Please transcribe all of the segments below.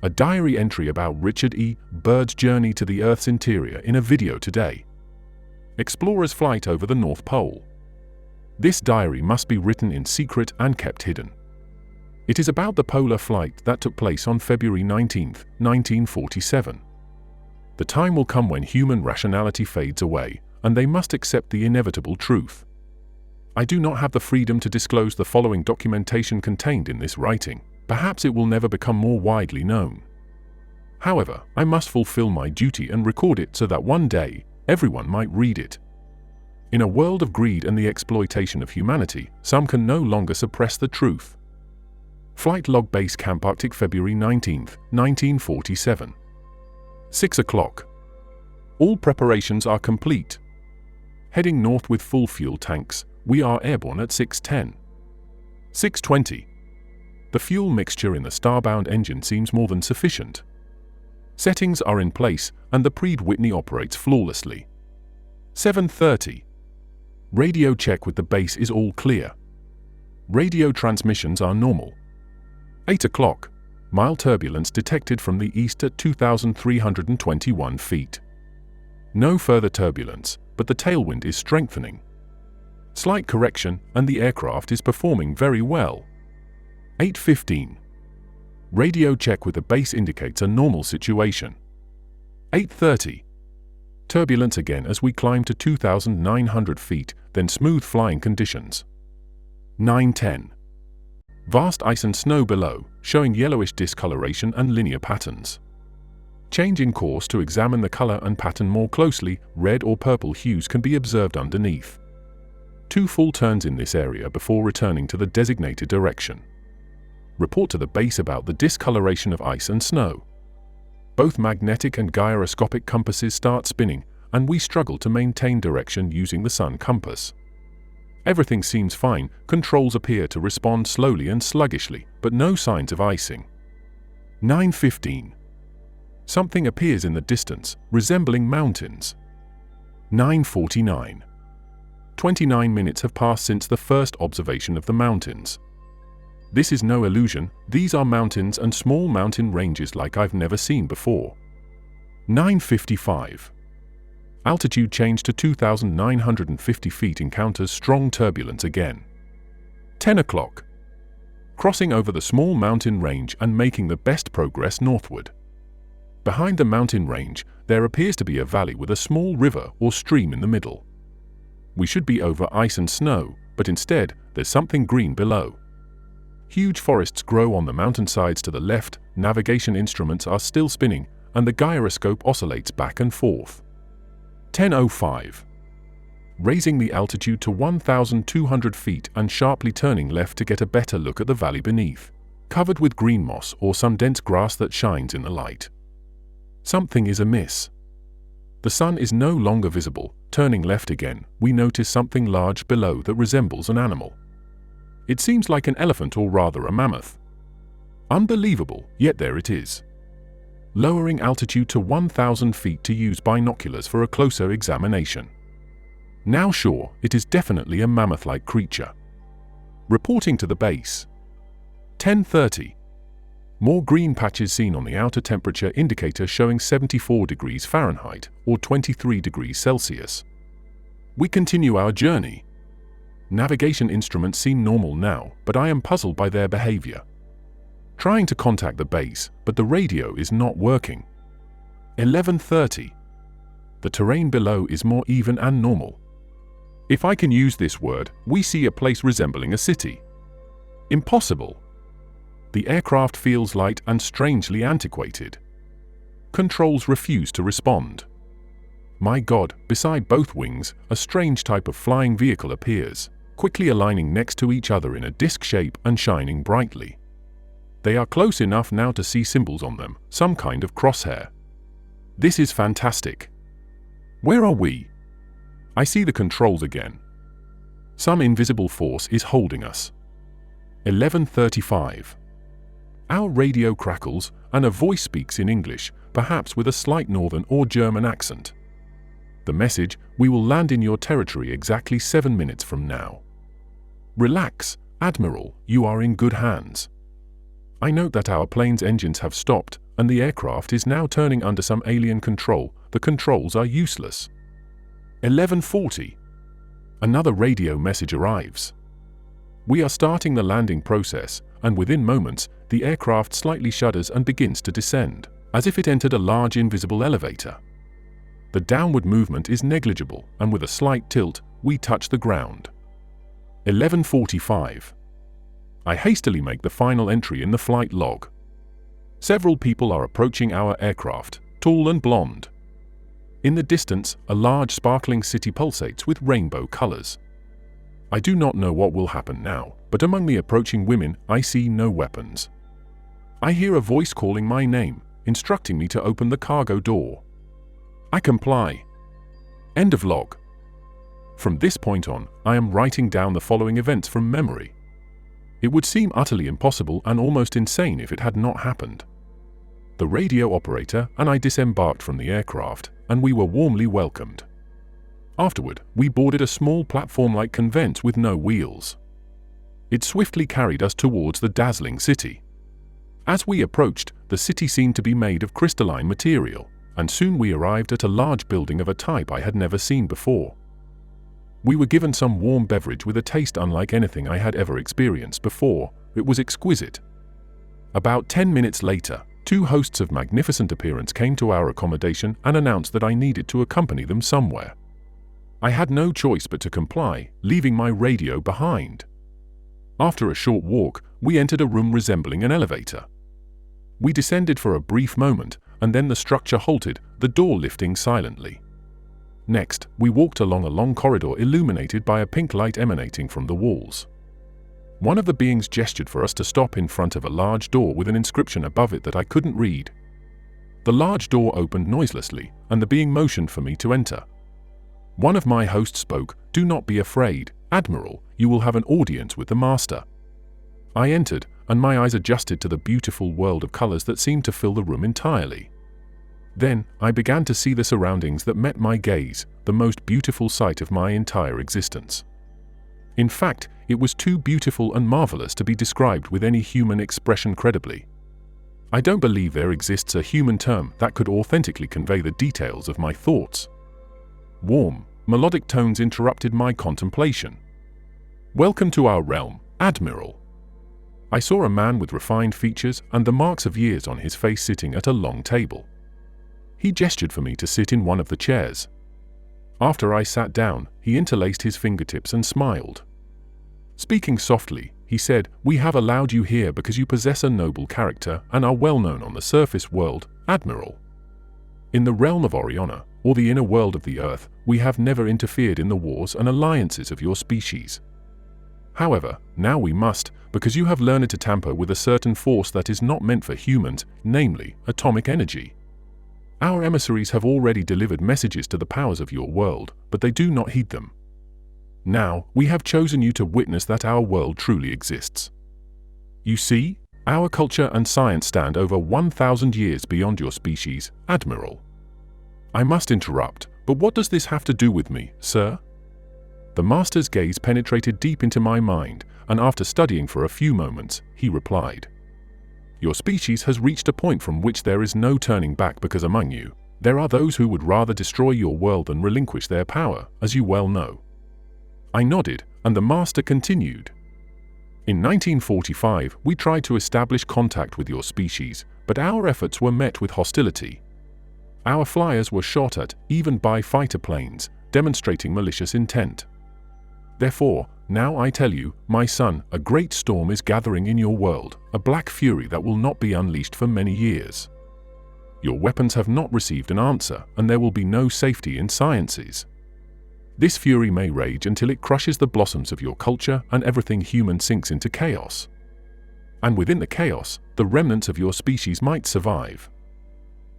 A diary entry about Richard E. Byrd's journey to the Earth's interior in a video today. Explorer's flight over the North Pole. This diary must be written in secret and kept hidden. It is about the polar flight that took place on February 19, 1947. The time will come when human rationality fades away, and they must accept the inevitable truth. I do not have the freedom to disclose the following documentation contained in this writing. Perhaps it will never become more widely known. However, I must fulfill my duty and record it so that one day, everyone might read it. In a world of greed and the exploitation of humanity, some can no longer suppress the truth. Flight Log Base Camp Arctic, February 19, 1947. 6 o'clock. All preparations are complete. Heading north with full fuel tanks, we are airborne at 6:10. 6:20. The fuel mixture in the starbound engine seems more than sufficient. Settings are in place, and the Praed Whitney operates flawlessly. 7:30. Radio check with the base is all clear. Radio transmissions are normal. 8 o'clock. Mild turbulence detected from the east at 2,321 feet. No further turbulence, but the tailwind is strengthening. Slight correction, and the aircraft is performing very well. 8:15. Radio check with the base indicates a normal situation. 8:30. Turbulence again as we climb to 2,900 feet, then smooth flying conditions. 9:10. Vast ice and snow below, showing yellowish discoloration and linear patterns. Changing course to examine the color and pattern more closely, red or purple hues can be observed underneath. 2 full turns in this area before returning to the designated direction. Report to the base about the discoloration of ice and snow. Both magnetic and gyroscopic compasses start spinning, and we struggle to maintain direction using the sun compass. Everything seems fine, controls appear to respond slowly and sluggishly, but no signs of icing. 9:15. Something appears in the distance, resembling mountains. 9:49. 29 minutes have passed since the first observation of the mountains. This is no illusion, these are mountains and small mountain ranges like I've never seen before. 9:55. Altitude change to 2,950 feet encounters strong turbulence again. 10 o'clock. Crossing over the small mountain range and making the best progress northward. Behind the mountain range, there appears to be a valley with a small river or stream in the middle. We should be over ice and snow, but instead, there's something green below. Huge forests grow on the mountainsides to the left, navigation instruments are still spinning, and the gyroscope oscillates back and forth. 10:05. Raising the altitude to 1,200 feet and sharply turning left to get a better look at the valley beneath, covered with green moss or some dense grass that shines in the light. Something is amiss. The sun is no longer visible. Turning left again, we notice something large below that resembles an animal. It seems like an elephant or rather a mammoth. Unbelievable, yet there it is. Lowering altitude to 1,000 feet to use binoculars for a closer examination. Now sure, it is definitely a mammoth-like creature. Reporting to the base. 10:30. More green patches seen on the outer temperature indicator showing 74 degrees Fahrenheit or 23 degrees Celsius. We continue our journey. Navigation instruments seem normal now, but I am puzzled by their behavior. Trying to contact the base, but the radio is not working. 11:30. The terrain below is more even and normal. If I can use this word, we see a place resembling a city. Impossible. The aircraft feels light and strangely antiquated. Controls refuse to respond. My God, beside both wings, a strange type of flying vehicle appears, quickly aligning next to each other in a disc shape and shining brightly. They are close enough now to see symbols on them, some kind of crosshair. This is fantastic. Where are we? I see the controls again. Some invisible force is holding us. 11:35. Our radio crackles, and a voice speaks in English, perhaps with a slight northern or German accent. The message, we will land in your territory exactly 7 minutes from now. Relax, Admiral, you are in good hands. I note that our plane's engines have stopped, and the aircraft is now turning under some alien control. The controls are useless. 11:40. Another radio message arrives. We are starting the landing process, and within moments, the aircraft slightly shudders and begins to descend, as if it entered a large invisible elevator. The downward movement is negligible, and with a slight tilt, we touch the ground. 11:45. I hastily make the final entry in the flight log. Several people are approaching our aircraft, tall and blonde. In the distance, a large sparkling city pulsates with rainbow colors. I do not know what will happen now, but among the approaching women, I see no weapons. I hear a voice calling my name, instructing me to open the cargo door. I comply. End of log. From this point on, I am writing down the following events from memory. It would seem utterly impossible and almost insane if it had not happened. The radio operator and I disembarked from the aircraft, and we were warmly welcomed. Afterward, we boarded a small platform-like conveyance with no wheels. It swiftly carried us towards the dazzling city. As we approached, the city seemed to be made of crystalline material, and soon we arrived at a large building of a type I had never seen before. We were given some warm beverage with a taste unlike anything I had ever experienced before. It was exquisite. About 10 minutes later, two hosts of magnificent appearance came to our accommodation and announced that I needed to accompany them somewhere. I had no choice but to comply, leaving my radio behind. After a short walk, we entered a room resembling an elevator. We descended for a brief moment, and then the structure halted, the door lifting silently. Next, we walked along a long corridor illuminated by a pink light emanating from the walls. One of the beings gestured for us to stop in front of a large door with an inscription above it that I couldn't read. The large door opened noiselessly, and the being motioned for me to enter. One of my hosts spoke, "Do not be afraid, Admiral, you will have an audience with the master." I entered, and my eyes adjusted to the beautiful world of colors that seemed to fill the room entirely. Then, I began to see the surroundings that met my gaze, the most beautiful sight of my entire existence. In fact, it was too beautiful and marvelous to be described with any human expression credibly. I don't believe there exists a human term that could authentically convey the details of my thoughts. Warm, melodic tones interrupted my contemplation. "Welcome to our realm, Admiral." I saw a man with refined features and the marks of years on his face sitting at a long table. He gestured for me to sit in one of the chairs. After I sat down, he interlaced his fingertips and smiled. Speaking softly, he said, "We have allowed you here because you possess a noble character and are well known on the surface world, Admiral. In the realm of Oriana, or the inner world of the Earth, we have never interfered in the wars and alliances of your species. However, now we must, because you have learned to tamper with a certain force that is not meant for humans, namely, atomic energy. Our emissaries have already delivered messages to the powers of your world, but they do not heed them. Now, we have chosen you to witness that our world truly exists. You see, our culture and science stand over 1,000 years beyond your species, Admiral." I must interrupt, but what does this have to do with me, sir? The master's gaze penetrated deep into my mind, and after studying for a few moments, he replied, "Your species has reached a point from which there is no turning back because among you, there are those who would rather destroy your world than relinquish their power, as you well know." I nodded, and the master continued. "In 1945, we tried to establish contact with your species, but our efforts were met with hostility. Our flyers were shot at, even by fighter planes, demonstrating malicious intent. Therefore, now I tell you, my son, a great storm is gathering in your world, a black fury that will not be unleashed for many years. Your weapons have not received an answer, and there will be no safety in sciences. This fury may rage until it crushes the blossoms of your culture and everything human sinks into chaos. And within the chaos, the remnants of your species might survive.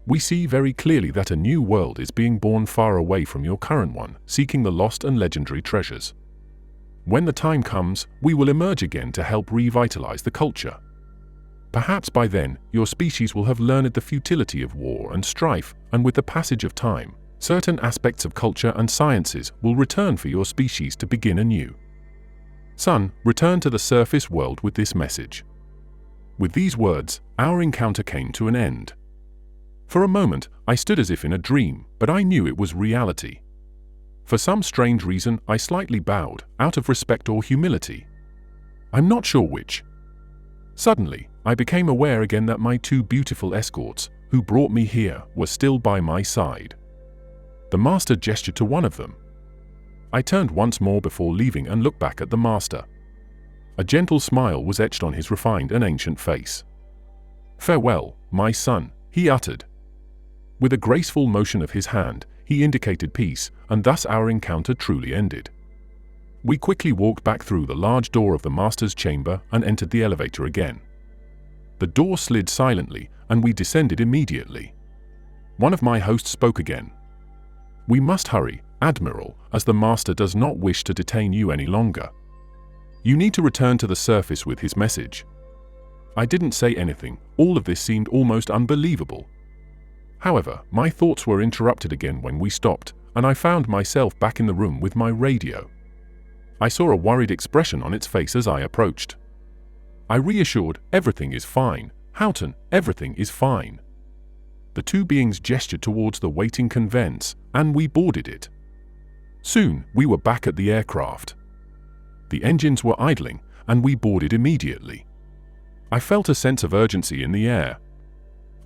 We see very clearly that a new world is being born far away from your current one, seeking the lost and legendary treasures. When the time comes, we will emerge again to help revitalize the culture. Perhaps by then, your species will have learned the futility of war and strife, and with the passage of time, certain aspects of culture and sciences will return for your species to begin anew. Son, return to the surface world with this message. With these words, our encounter came to an end. For a moment, I stood as if in a dream, but I knew it was reality. For some strange reason, I slightly bowed, out of respect or humility. I'm not sure which. Suddenly, I became aware again that my two beautiful escorts, who brought me here, were still by my side. The master gestured to one of them. I turned once more before leaving and looked back at the master. A gentle smile was etched on his refined and ancient face. "Farewell, my son," he uttered. With a graceful motion of his hand, he indicated peace, and thus our encounter truly ended. We quickly walked back through the large door of the master's chamber and entered the elevator again. The door slid silently, and we descended immediately. One of my hosts spoke again. "We must hurry, Admiral, as the master does not wish to detain you any longer. You need to return to the surface with his message." I didn't say anything. All of this seemed almost unbelievable. However, my thoughts were interrupted again when we stopped, and I found myself back in the room with my radio. I saw a worried expression on its face as I approached. I reassured, "Everything is fine, Houghton, everything is fine." The two beings gestured towards the waiting conveyance, and we boarded it. Soon, we were back at the aircraft. The engines were idling, and we boarded immediately. I felt a sense of urgency in the air.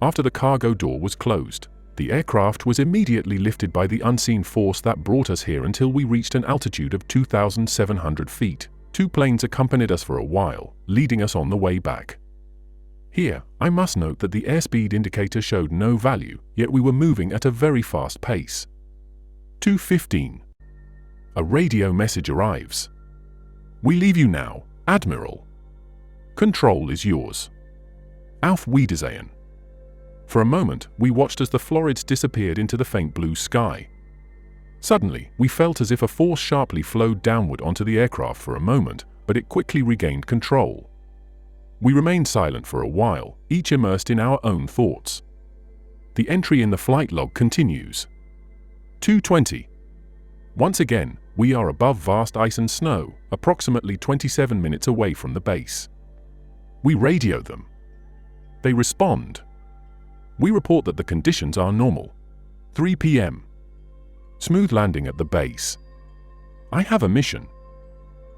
After the cargo door was closed, the aircraft was immediately lifted by the unseen force that brought us here until we reached an altitude of 2,700 feet. Two planes accompanied us for a while, leading us on the way back. Here, I must note that the airspeed indicator showed no value, yet we were moving at a very fast pace. 2:15. A radio message arrives. "We leave you now, Admiral. Control is yours. Auf Wiedersehen." For a moment, we watched as the Florids disappeared into the faint blue sky. Suddenly, we felt as if a force sharply flowed downward onto the aircraft for a moment, but it quickly regained control. We remained silent for a while, each immersed in our own thoughts. The entry in the flight log continues. 2:20. Once again, we are above vast ice and snow, approximately 27 minutes away from the base. We radio them. They respond. We report that the conditions are normal. 3 p.m. Smooth landing at the base. I have a mission.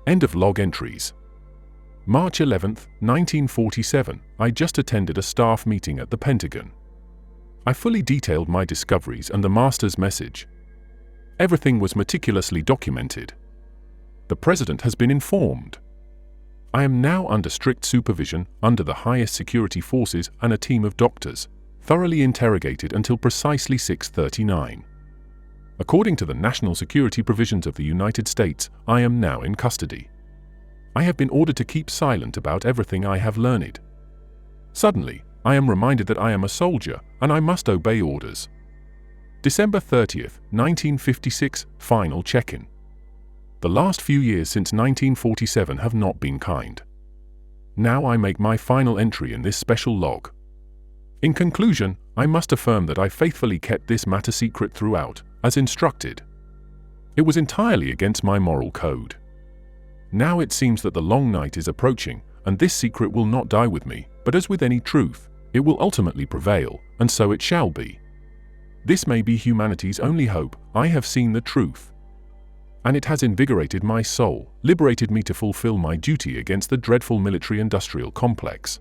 End of log entries. March 11, 1947, I just attended a staff meeting at the Pentagon. I fully detailed my discoveries and the master's message. Everything was meticulously documented. The President has been informed. I am now under strict supervision, under the highest security forces and a team of doctors, thoroughly interrogated until precisely 6:39. According to the national security provisions of the United States, I am now in custody. I have been ordered to keep silent about everything I have learned. Suddenly, I am reminded that I am a soldier and I must obey orders. December 30th, 1956, final check-in. The last few years since 1947 have not been kind. Now I make my final entry in this special log. In conclusion, I must affirm that I faithfully kept this matter secret throughout, as instructed. It was entirely against my moral code. Now it seems that the long night is approaching, and this secret will not die with me, but as with any truth, it will ultimately prevail, and so it shall be. This may be humanity's only hope. I have seen the truth. And it has invigorated my soul, liberated me to fulfill my duty against the dreadful military-industrial complex.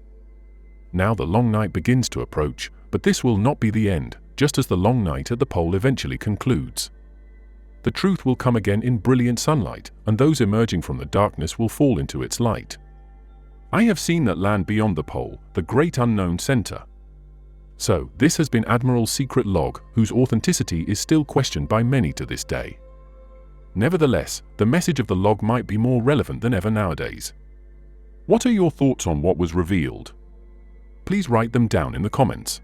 Now the long night begins to approach, but this will not be the end, just as the long night at the pole eventually concludes. The truth will come again in brilliant sunlight, and those emerging from the darkness will fall into its light. I have seen that land beyond the pole, the great unknown center. So, this has been Admiral's secret log, whose authenticity is still questioned by many to this day. Nevertheless, the message of the log might be more relevant than ever nowadays. What are your thoughts on what was revealed? Please write them down in the comments.